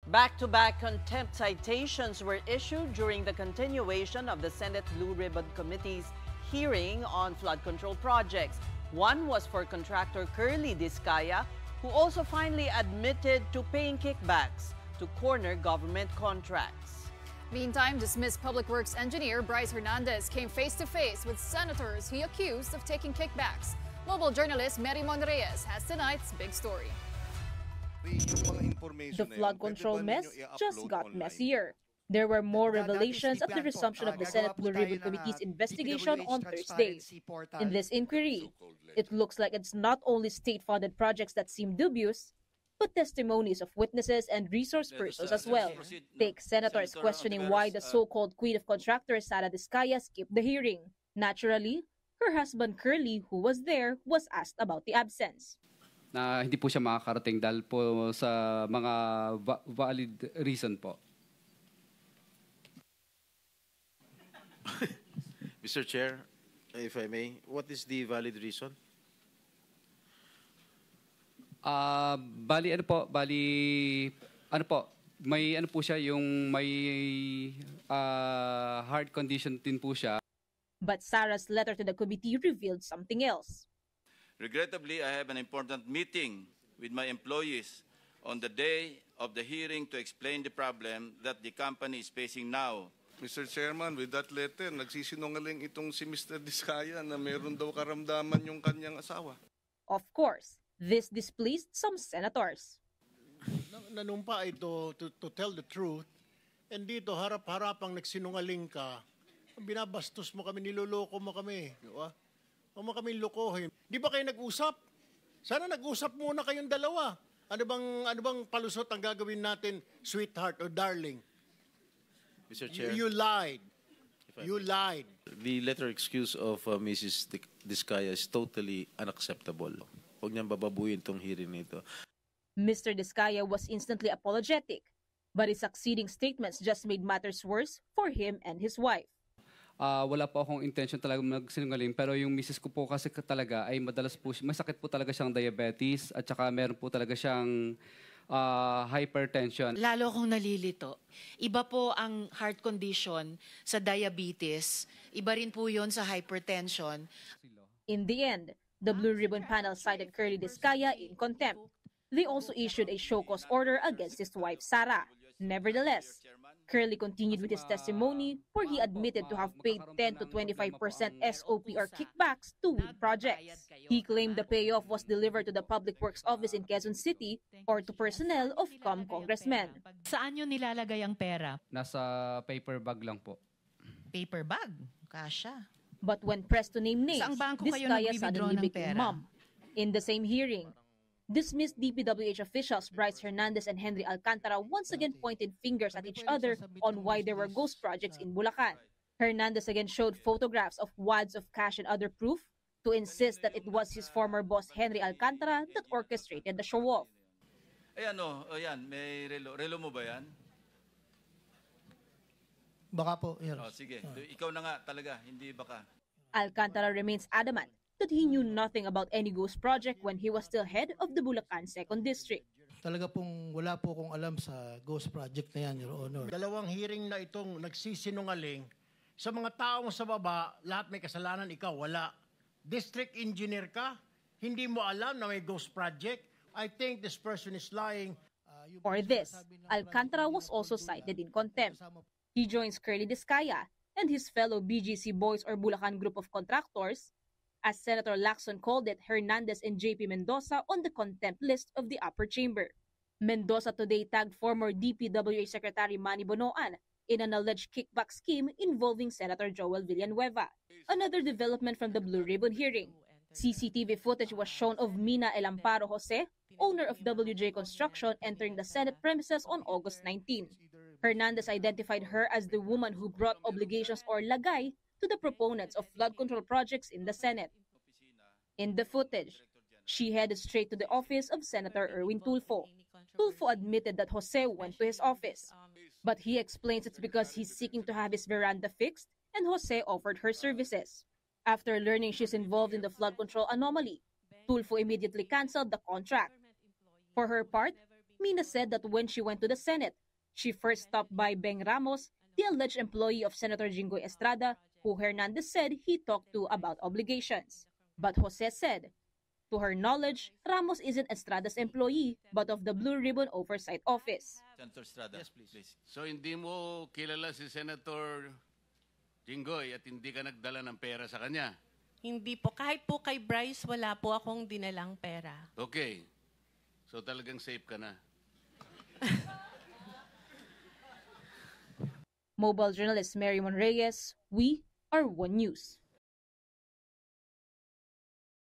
Back-to-back contempt citations were issued during the continuation of the Senate Blue Ribbon Committee's hearing on flood control projects. One was for contractor Curly Discaya, who also finally admitted to paying kickbacks to corner government contracts. Meantime, dismissed Public Works engineer Bryce Hernandez came face-to-face with senators he accused of taking kickbacks. Mobile journalist Mary Monreyes has tonight's big story. The flood control mess just got messier. There were more revelations at the resumption of the Senate Blue Ribbon Committee's investigation on Thursday. In this inquiry, it looks like it's not only state-funded projects that seem dubious, but testimonies of witnesses and resource persons as well. Take senators questioning why the so-called queen of contractors, Sara Discaya, skipped the hearing. Naturally, her husband Curly, who was there, was asked about the absence. Na hindi po siya makakarating dahil po sa mga valid reason po. Mr. Chair, if I may, what is the valid reason? Bali ano po, may ano po siya, yung may heart condition din po siya. But Sarah's letter to the committee revealed something else. Regrettably, I have an important meeting with my employees on the day of the hearing to explain the problem that the company is facing now. Mr. Chairman, with that letter, nagsisinungaling itong si Mr. Discaya na meron daw karamdaman yung kanyang asawa. Of course, this displeased some senators. Nanumpa ito to tell the truth, and dito harap-harapang nagsinungaling ka, binabastos mo kami, niloloko mo kami. Diba? Huwag mo kami lokohin. Di ba kayo nag-usap? Sana nag-usap muna kayong dalawa. Ano bang palusot ang gagawin natin, sweetheart or darling? Mr. Chair. You lied. You lied. The letter excuse of Mrs. Discaya is totally unacceptable. Huwag niyang bababuhin tong hearing nito. Mr. Discaya was instantly apologetic, but his succeeding statements just made matters worse for him and his wife. Wala po akong intention talaga magsinungaling, pero yung misis ko po kasi talaga ay madalas po, may sakit po talaga siyang diabetes at saka meron po talaga siyang hypertension. Lalo akong nalilito. Iba po ang heart condition sa diabetes. Iba rin po yun sa hypertension. In the end, the Blue Ribbon panel cited Curly Discaya in contempt. They also issued a show cause order against his wife, Sara. Nevertheless, Curly continued with his testimony where he admitted to have paid 10 to 25% SOP or kickbacks to win projects. He claimed the payoff was delivered to the Public Works Office in Quezon City or to personnel of COM congressmen. Saan yun nilalagay ang pera? Nasa paper bag lang po. Paper bag? Kasha. But when pressed to name names, Discaya nag-withdraw suddenly ng became pera? mum. In the same hearing, dismissed DPWH officials Bryce Hernandez and Henry Alcantara once again pointed fingers at each other on why there were ghost projects in Bulacan. Hernandez again showed photographs of wads of cash and other proof to insist that it was his former boss Henry Alcantara that orchestrated the show-off. Ayan ayan, may relo. Relo mo ba yan? Baka po, Your Oh, sige, ikaw na nga talaga, hindi baka. Alcantara remains adamant that he knew nothing about any ghost project when he was still head of the Bulacan 2nd District. Talaga pong wala po kong alam sa ghost project na yan, Your Honor. Dalawang hearing na itong nagsisinungaling, sa mga taong sa baba, lahat may kasalanan, ikaw wala. District engineer ka, hindi mo alam na may ghost project. I think this person is lying. For this, Alcantara was also cited in contempt. He joins Curly Discaya and his fellow BGC Boys or Bulacan group of contractors, as Senator Lacson called it, Hernandez and JP Mendoza on the contempt list of the upper chamber. Mendoza today tagged former DPWH Secretary Manny Bonoan in an alleged kickback scheme involving Senator Joel Villanueva. Another development from the Blue Ribbon hearing. CCTV footage was shown of Mina El Amparo Jose, owner of WJ Construction, entering the Senate premises on August 19. Hernandez identified her as the woman who brought obligations or lagay to the proponents of flood control projects in the Senate. In the footage, she headed straight to the office of Senator Erwin Tulfo. Tulfo admitted that Jose went to his office, but he explains it's because he's seeking to have his veranda fixed and Jose offered her services. After learning she's involved in the flood control anomaly, Tulfo immediately canceled the contract. For her part, Mina said that when she went to the Senate, she first stopped by Beng Ramos, the alleged employee of Senator Jinggoy Estrada, who Hernandez said he talked to about obligations. But Jose said, to her knowledge, Ramos isn't Estrada's employee but of the Blue Ribbon Oversight Office. Senator Estrada, yes, please. So hindi mo kilala si Senator Jinggoy at hindi ka nagdala ng pera sa kanya? Hindi po. Kahit po kay Bryce, wala po akong dinalang pera. Okay. So talagang safe ka na. Mobile journalist Mary Mon Reyes, we are One News.